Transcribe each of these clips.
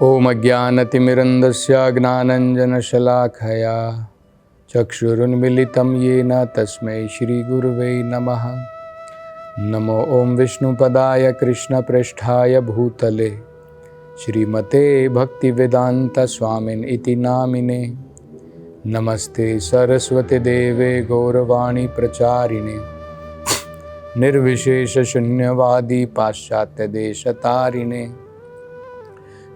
ओम अज्ञानतिमिरन्धस्य ज्ञानाञ्जनशलाखया चक्षुरुन्मीलितं येन तस्मै श्रीगुरुवे नमः। नमो ओम विष्णुपदाय कृष्णप्रेष्ठाय भूतले श्रीमते भक्तिवेदांत स्वामिन इति नामिने। नमस्ते सरस्वती देवे गौरवाणी प्रचारिणे निर्विशेष शून्यवादी पाश्चात्य देशतारिणे।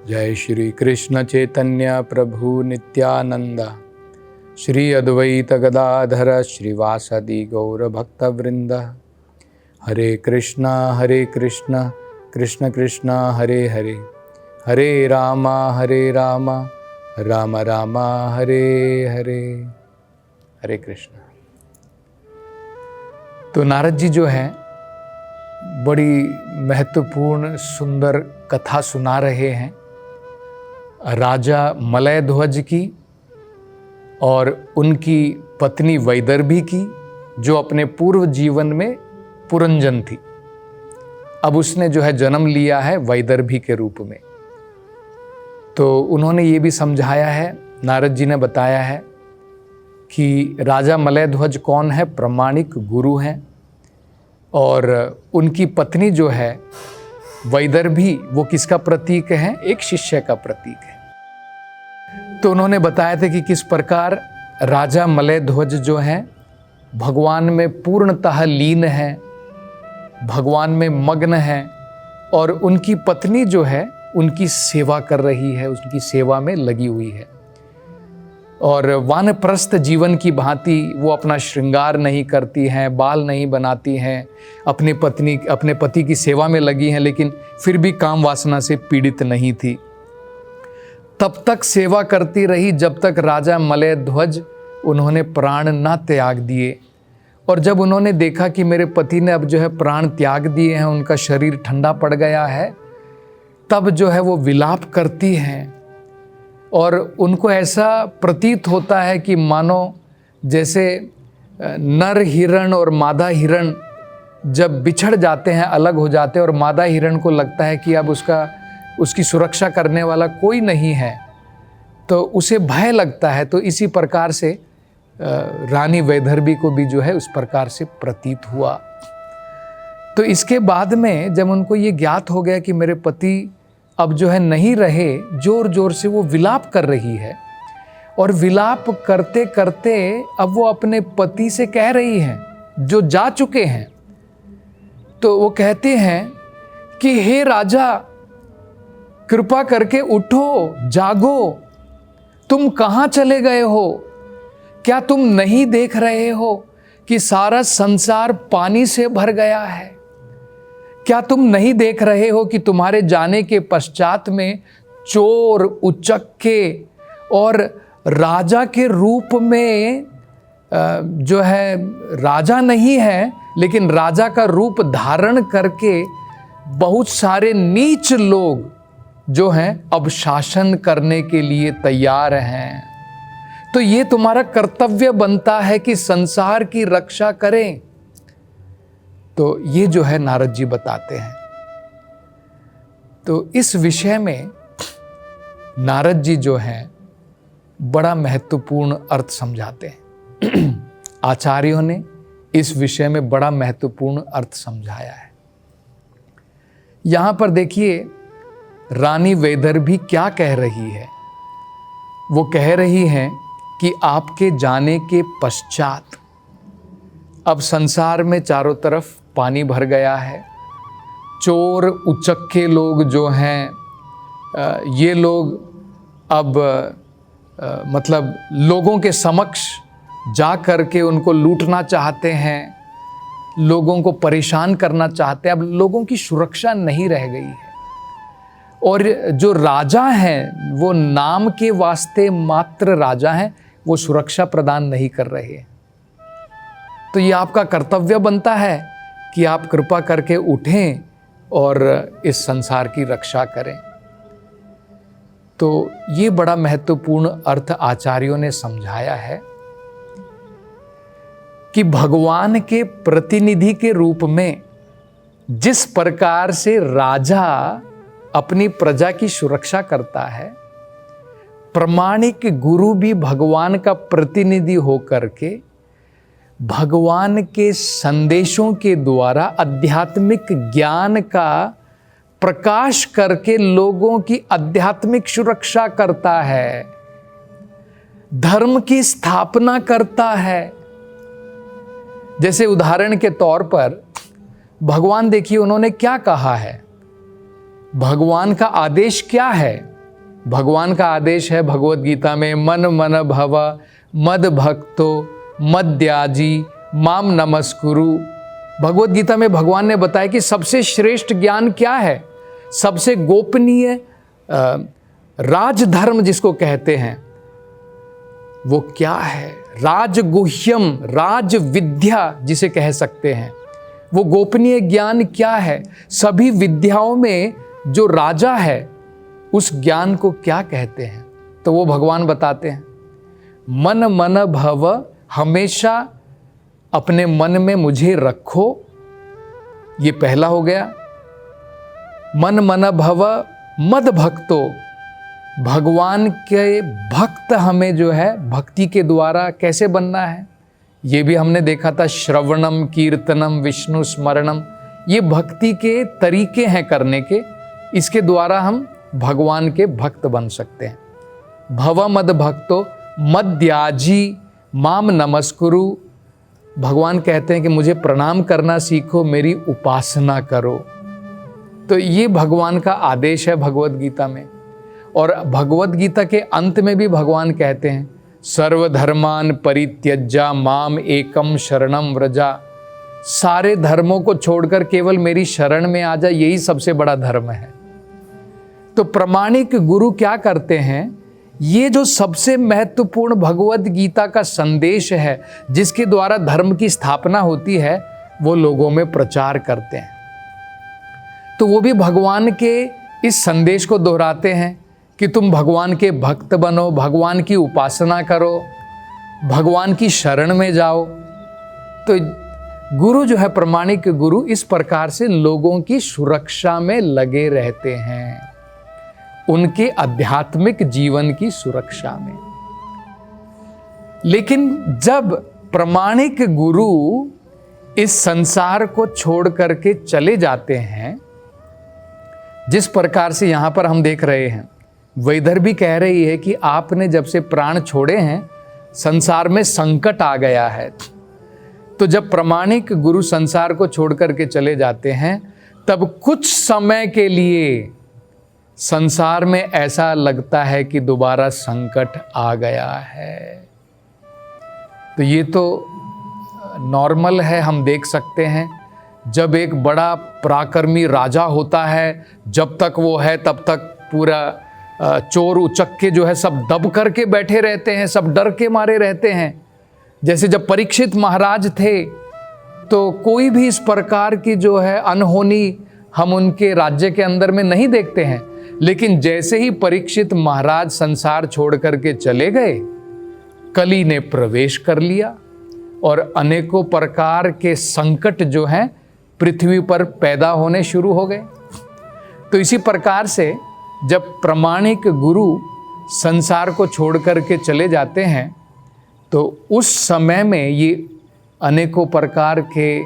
जय श्री कृष्ण चैतन्य प्रभु नित्यानंद श्री अद्वैत गदाधर श्रीवासदि गौर भक्तवृंद। हरे कृष्णा कृष्ण कृष्ण हरे हरे, हरे राम राम राम हरे हरे। हरे कृष्ण। तो नारद जी जो है बड़ी महत्वपूर्ण सुंदर कथा सुना रहे हैं राजा मलयध्वज की और उनकी पत्नी वैदर्भी की, जो अपने पूर्व जीवन में पुरंजन थी। अब उसने जो है जन्म लिया है वैदर्भी के रूप में। तो उन्होंने ये भी समझाया है, नारद जी ने बताया है कि राजा मलयध्वज कौन है, प्रामाणिक गुरु हैं, और उनकी पत्नी जो है वैदर्भी वो किसका प्रतीक है, एक शिष्य का प्रतीक है। तो उन्होंने बताया था कि किस प्रकार राजा मलयध्वज जो है भगवान में पूर्णतः लीन है, भगवान में मग्न है, और उनकी पत्नी जो है उनकी सेवा कर रही है, उनकी सेवा में लगी हुई है। और वानप्रस्थ जीवन की भांति वो अपना श्रृंगार नहीं करती हैं, बाल नहीं बनाती हैं, अपने पति की सेवा में लगी हैं, लेकिन फिर भी काम वासना से पीड़ित नहीं थी। तब तक सेवा करती रही जब तक राजा मलयध्वज उन्होंने प्राण न त्याग दिए। और जब उन्होंने देखा कि मेरे पति ने अब जो है प्राण त्याग दिए हैं, उनका शरीर ठंडा पड़ गया है, तब जो है वो विलाप करती हैं। और उनको ऐसा प्रतीत होता है कि मानो जैसे नर हिरण और मादा हिरण जब बिछड़ जाते हैं, अलग हो जाते हैं, और मादा हिरण को लगता है कि अब उसकी सुरक्षा करने वाला कोई नहीं है, तो उसे भय लगता है। तो इसी प्रकार से रानी वैदर्भी को भी जो है उस प्रकार से प्रतीत हुआ। तो इसके बाद में जब उनको ये ज्ञात हो गया कि मेरे पति अब जो है नहीं रहे, जोर जोर से वो विलाप कर रही है, और विलाप करते करते अब वो अपने पति से कह रही हैं जो जा चुके हैं। तो वो कहते हैं कि हे राजा, कृपा करके उठो, जागो, तुम कहाँ चले गए हो? क्या तुम नहीं देख रहे हो कि सारा संसार पानी से भर गया है? क्या तुम नहीं देख रहे हो कि तुम्हारे जाने के पश्चात में चोर, उचक्के और राजा के रूप में जो है राजा नहीं है, लेकिन राजा का रूप धारण करके बहुत सारे नीच लोग जो हैं अब शासन करने के लिए तैयार हैं। तो ये तुम्हारा कर्तव्य बनता है कि संसार की रक्षा करें। तो ये जो है नारद जी बताते हैं। तो इस विषय में नारद जी जो हैं बड़ा महत्वपूर्ण अर्थ समझाते हैं। आचार्यों ने इस विषय में बड़ा महत्वपूर्ण अर्थ समझाया है। यहां पर देखिए रानी वैदर्भी क्या कह रही है। वो कह रही हैं कि आपके जाने के पश्चात अब संसार में चारों तरफ पानी भर गया है। चोर, उचक्के लोग जो हैं ये लोग अब मतलब लोगों के समक्ष जा कर के उनको लूटना चाहते हैं, लोगों को परेशान करना चाहते हैं। अब लोगों की सुरक्षा नहीं रह गई है, और जो राजा हैं वो नाम के वास्ते मात्र राजा हैं, वो सुरक्षा प्रदान नहीं कर रहे। तो ये आपका कर्तव्य बनता है कि आप कृपा करके उठें और इस संसार की रक्षा करें। तो ये बड़ा महत्वपूर्ण अर्थ आचार्यों ने समझाया है कि भगवान के प्रतिनिधि के रूप में जिस प्रकार से राजा अपनी प्रजा की सुरक्षा करता है, प्रामाणिक गुरु भी भगवान का प्रतिनिधि होकर के भगवान के संदेशों के द्वारा आध्यात्मिक ज्ञान का प्रकाश करके लोगों की आध्यात्मिक सुरक्षा करता है, धर्म की स्थापना करता है। जैसे उदाहरण के तौर पर भगवान देखिए उन्होंने क्या कहा है, भगवान का आदेश क्या है। भगवान का आदेश है भगवत गीता में, मन मन भव मद भक्तो मद्याजी माम नमस्कुरु। भगवत गीता में भगवान ने बताया कि सबसे श्रेष्ठ ज्ञान क्या है, सबसे गोपनीय राजधर्म जिसको कहते हैं वो क्या है, राजगुह्यम, राज विद्या जिसे कह सकते हैं, वो गोपनीय ज्ञान क्या है। सभी विद्याओं में जो राजा है उस ज्ञान को क्या कहते हैं, तो वो भगवान बताते हैं। मन मन भव, हमेशा अपने मन में मुझे रखो, ये पहला हो गया। मन मन भव मद भक्तो, भगवान के भक्त हमें जो है भक्ति के द्वारा कैसे बनना है, ये भी हमने देखा था। श्रवणम कीर्तनम विष्णु स्मरणम, ये भक्ति के तरीके हैं करने के, इसके द्वारा हम भगवान के भक्त बन सकते हैं। भव मद भक्तो मद्याजी माम नमस्कुरु, भगवान कहते हैं कि मुझे प्रणाम करना सीखो, मेरी उपासना करो। तो ये भगवान का आदेश है भगवत गीता में। और भगवत गीता के अंत में भी भगवान कहते हैं सर्वधर्मान परित्यज्या माम एकम शरणम व्रजा, सारे धर्मों को छोड़कर केवल मेरी शरण में आ जा, यही सबसे बड़ा धर्म है। तो प्रामाणिक गुरु क्या करते हैं, ये जो सबसे महत्वपूर्ण भगवत गीता का संदेश है जिसके द्वारा धर्म की स्थापना होती है, वो लोगों में प्रचार करते हैं। तो वो भी भगवान के इस संदेश को दोहराते हैं कि तुम भगवान के भक्त बनो, भगवान की उपासना करो, भगवान की शरण में जाओ। तो गुरु जो है, प्रामाणिक गुरु, इस प्रकार से लोगों की सुरक्षा में लगे रहते हैं, उनके आध्यात्मिक जीवन की सुरक्षा में। लेकिन जब प्रामाणिक गुरु इस संसार को छोड़ करके चले जाते हैं, जिस प्रकार से यहां पर हम देख रहे हैं, वैदर भी कह रही है कि आपने जब से प्राण छोड़े हैं संसार में संकट आ गया है। तो जब प्रामाणिक गुरु संसार को छोड़ करके चले जाते हैं, तब कुछ समय के लिए संसार में ऐसा लगता है कि दोबारा संकट आ गया है। तो ये तो नॉर्मल है, हम देख सकते हैं। जब एक बड़ा पराक्रमी राजा होता है, जब तक वो है तब तक पूरा चोर उचक्के जो है सब दब करके बैठे रहते हैं, सब डर के मारे रहते हैं। जैसे जब परीक्षित महाराज थे तो कोई भी इस प्रकार की जो है अनहोनी हम उनके राज्य के अंदर में नहीं देखते हैं। लेकिन जैसे ही परीक्षित महाराज संसार छोड़ करके चले गए, कली ने प्रवेश कर लिया और अनेकों प्रकार के संकट जो हैं पृथ्वी पर पैदा होने शुरू हो गए। तो इसी प्रकार से जब प्रामाणिक गुरु संसार को छोड़ करके चले जाते हैं, तो उस समय में ये अनेकों प्रकार के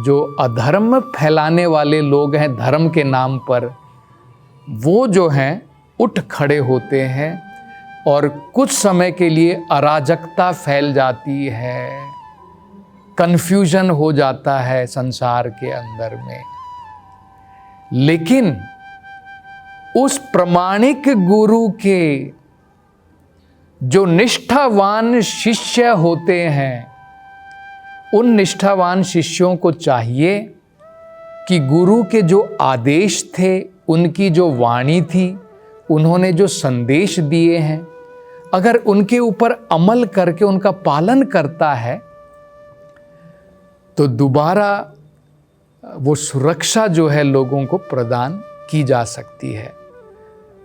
जो अधर्म फैलाने वाले लोग हैं धर्म के नाम पर, वो जो हैं उठ खड़े होते हैं और कुछ समय के लिए अराजकता फैल जाती है, कन्फ्यूजन हो जाता है संसार के अंदर में। लेकिन उस प्रामाणिक गुरु के जो निष्ठावान शिष्य होते हैं, उन निष्ठावान शिष्यों को चाहिए कि गुरु के जो आदेश थे, उनकी जो वाणी थी, उन्होंने जो संदेश दिए हैं, अगर उनके ऊपर अमल करके उनका पालन करता है तो दोबारा वो सुरक्षा जो है लोगों को प्रदान की जा सकती है।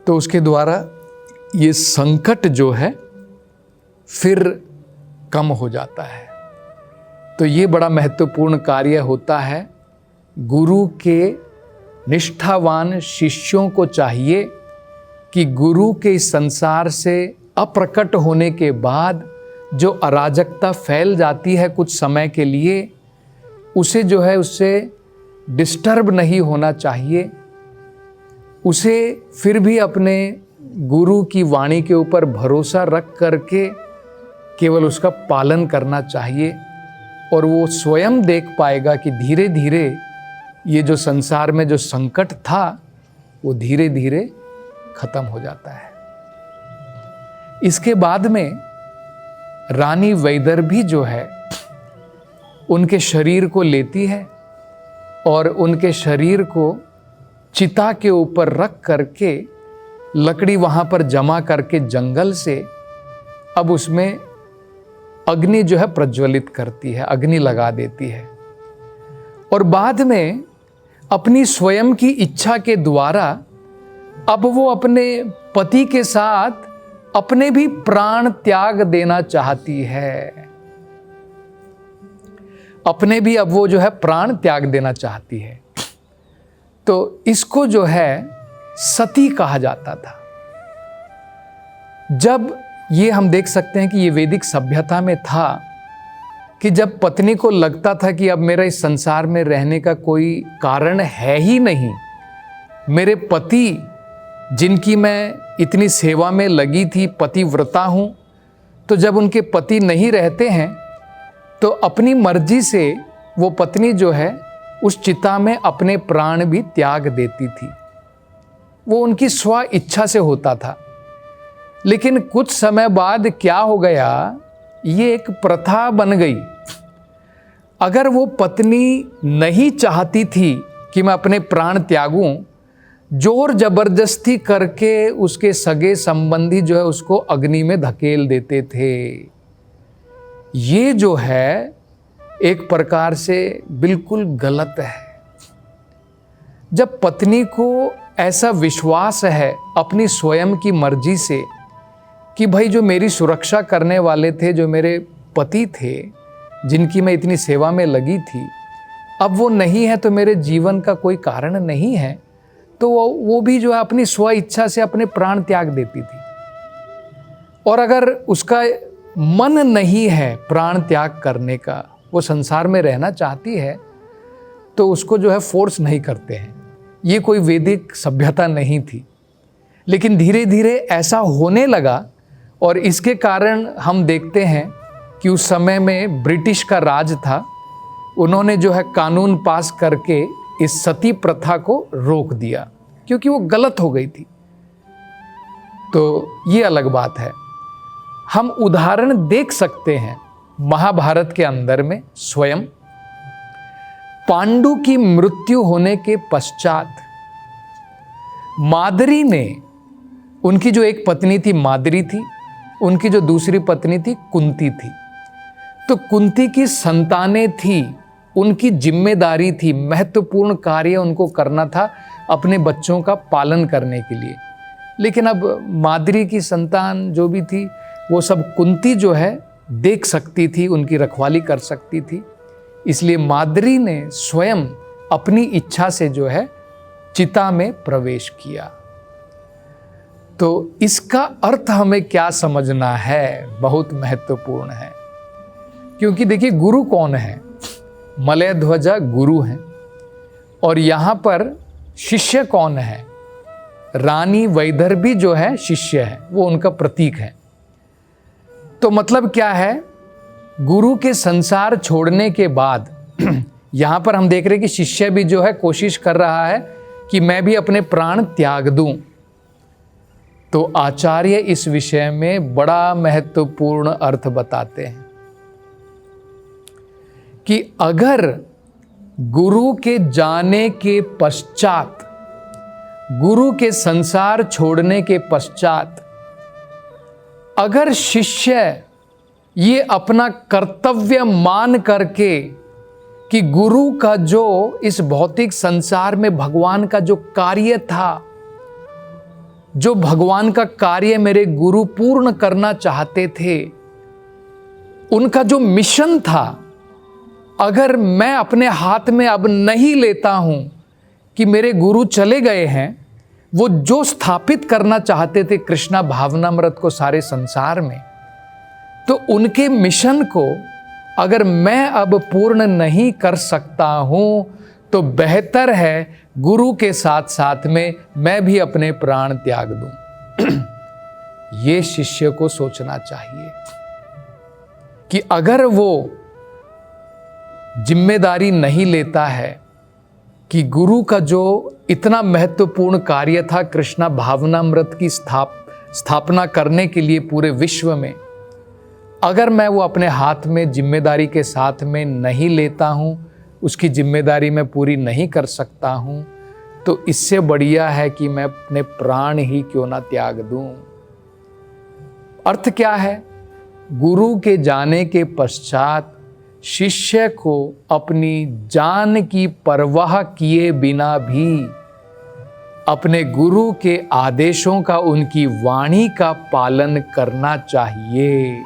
तो उसके द्वारा ये संकट जो है फिर कम हो जाता है। तो ये बड़ा महत्वपूर्ण कार्य होता है गुरु के निष्ठावान शिष्यों को चाहिए कि गुरु के इस संसार से अप्रकट होने के बाद जो अराजकता फैल जाती है कुछ समय के लिए, उसे जो है उससे डिस्टर्ब नहीं होना चाहिए। उसे फिर भी अपने गुरु की वाणी के ऊपर भरोसा रख करके केवल उसका पालन करना चाहिए, और वो स्वयं देख पाएगा कि धीरे धीरे ये जो संसार में जो संकट था वो धीरे धीरे खत्म हो जाता है। इसके बाद में रानी वैदर्भी जो है उनके शरीर को लेती है और उनके शरीर को चिता के ऊपर रख करके लकड़ी वहाँ पर जमा करके जंगल से अब उसमें अग्नि जो है प्रज्वलित करती है, अग्नि लगा देती है। और बाद में अपनी स्वयं की इच्छा के द्वारा अब वो अपने पति के साथ अपने भी प्राण त्याग देना चाहती है। अपने भी अब वो जो है प्राण त्याग देना चाहती है। तो इसको जो है सती कहा जाता था। जब ये हम देख सकते हैं कि ये वैदिक सभ्यता में था कि जब पत्नी को लगता था कि अब मेरा इस संसार में रहने का कोई कारण है ही नहीं, मेरे पति जिनकी मैं इतनी सेवा में लगी थी, पतिव्रता हूँ, तो जब उनके पति नहीं रहते हैं तो अपनी मर्जी से वो पत्नी जो है उस चिता में अपने प्राण भी त्याग देती थी। वो उनकी स्व इच्छा से होता था। लेकिन कुछ समय बाद क्या हो गया, ये एक प्रथा बन गई। अगर वो पत्नी नहीं चाहती थी कि मैं अपने प्राण त्यागूं, जोर जबरदस्ती करके उसके सगे संबंधी जो है उसको अग्नि में धकेल देते थे। ये जो है एक प्रकार से बिल्कुल गलत है। जब पत्नी को ऐसा विश्वास है अपनी स्वयं की मर्जी से कि भाई जो मेरी सुरक्षा करने वाले थे, जो मेरे पति थे, जिनकी मैं इतनी सेवा में लगी थी, अब वो नहीं है तो मेरे जीवन का कोई कारण नहीं है, तो वो भी जो है अपनी स्व इच्छा से अपने प्राण त्याग देती थी। और अगर उसका मन नहीं है प्राण त्याग करने का, वो संसार में रहना चाहती है, तो उसको जो है फोर्स नहीं करते हैं। ये कोई वैदिक सभ्यता नहीं थी। लेकिन धीरे धीरे ऐसा होने लगा और इसके कारण हम देखते हैं कि उस समय में ब्रिटिश का राज था। उन्होंने जो है कानून पास करके इस सती प्रथा को रोक दिया, क्योंकि वो गलत हो गई थी। तो ये अलग बात है। हम उदाहरण देख सकते हैं महाभारत के अंदर में स्वयं पांडु की मृत्यु होने के पश्चात माद्री ने, उनकी जो एक पत्नी थी माद्री थी, उनकी जो दूसरी पत्नी थी कुंती थी। तो कुंती की संतानें थी, उनकी जिम्मेदारी थी, महत्वपूर्ण कार्य उनको करना था अपने बच्चों का पालन करने के लिए। लेकिन अब माद्री की संतान जो भी थी वो सब कुंती जो है देख सकती थी, उनकी रखवाली कर सकती थी। इसलिए माद्री ने स्वयं अपनी इच्छा से जो है चिता में प्रवेश किया। तो इसका अर्थ हमें क्या समझना है, बहुत महत्वपूर्ण है। क्योंकि देखिए गुरु कौन है, मलय ध्वजा गुरु हैं, और यहाँ पर शिष्य कौन है, रानी वैदर्भी जो है शिष्य है, वो उनका प्रतीक है। तो मतलब क्या है, गुरु के संसार छोड़ने के बाद यहाँ पर हम देख रहे हैं कि शिष्य भी जो है कोशिश कर रहा है कि मैं भी अपने प्राण त्याग दूं। तो आचार्य इस विषय में बड़ा महत्वपूर्ण अर्थ बताते हैं कि अगर गुरु के जाने के पश्चात, गुरु के संसार छोड़ने के पश्चात अगर शिष्य ये अपना कर्तव्य मान करके कि गुरु का जो इस भौतिक संसार में भगवान का जो कार्य था, जो भगवान का कार्य मेरे गुरु पूर्ण करना चाहते थे, उनका जो मिशन था, अगर मैं अपने हाथ में अब नहीं लेता हूं कि मेरे गुरु चले गए हैं, वो जो स्थापित करना चाहते थे कृष्णा भावनामृत को सारे संसार में, तो उनके मिशन को अगर मैं अब पूर्ण नहीं कर सकता हूं तो बेहतर है गुरु के साथ साथ में मैं भी अपने प्राण त्याग दूं। ये शिष्य को सोचना चाहिए कि अगर वो जिम्मेदारी नहीं लेता है कि गुरु का जो इतना महत्वपूर्ण कार्य था कृष्णा भावनामृत की स्थापना करने के लिए पूरे विश्व में, अगर मैं वो अपने हाथ में जिम्मेदारी के साथ में नहीं लेता हूँ, उसकी जिम्मेदारी मैं पूरी नहीं कर सकता हूँ, तो इससे बढ़िया है कि मैं अपने प्राण ही क्यों ना त्याग दूं। अर्थ क्या है? गुरु के जाने के पश्चात शिष्य को अपनी जान की परवाह किए बिना भी अपने गुरु के आदेशों का, उनकी वाणी का पालन करना चाहिए,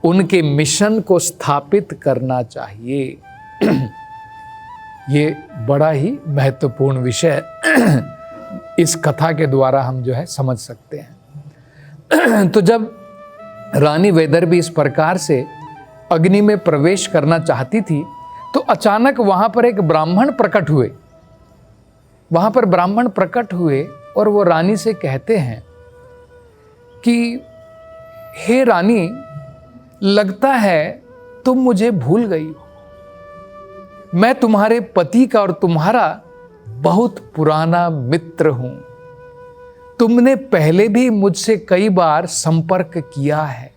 उनके मिशन को स्थापित करना चाहिए। ये बड़ा ही महत्वपूर्ण विषय इस कथा के द्वारा हम जो है समझ सकते हैं। तो जब रानी वैदर्भी इस प्रकार से अग्नि में प्रवेश करना चाहती थी, तो अचानक वहां पर एक ब्राह्मण प्रकट हुए। वहां पर ब्राह्मण प्रकट हुए और वो रानी से कहते हैं कि हे रानी, लगता है तुम मुझे भूल गई हो। मैं तुम्हारे पति का और तुम्हारा बहुत पुराना मित्र हूं। तुमने पहले भी मुझसे कई बार संपर्क किया है।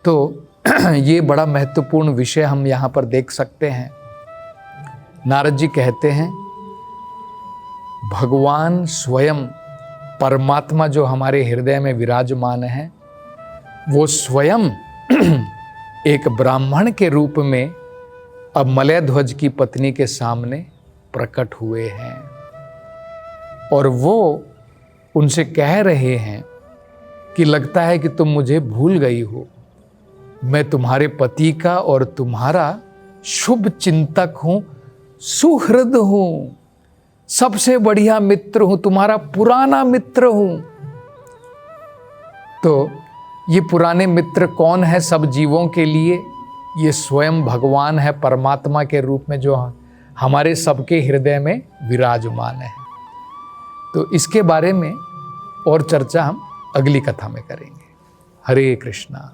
तो ये बड़ा महत्वपूर्ण विषय हम यहां पर देख सकते हैं। नारद जी कहते हैं भगवान स्वयं परमात्मा जो हमारे हृदय में विराजमान है, वो स्वयं एक ब्राह्मण के रूप में अब मलय ध्वज की पत्नी के सामने प्रकट हुए हैं और वो उनसे कह रहे हैं कि लगता है कि तुम मुझे भूल गई हो। मैं तुम्हारे पति का और तुम्हारा शुभ चिंतक हूं, सुहृद हूं, सबसे बढ़िया मित्र हूं, तुम्हारा पुराना मित्र हूं। तो ये पुराने मित्र कौन है सब जीवों के लिए? ये स्वयं भगवान है, परमात्मा के रूप में जो हमारे सबके हृदय में विराजमान है। तो इसके बारे में और चर्चा हम अगली कथा में करेंगे। हरे कृष्णा।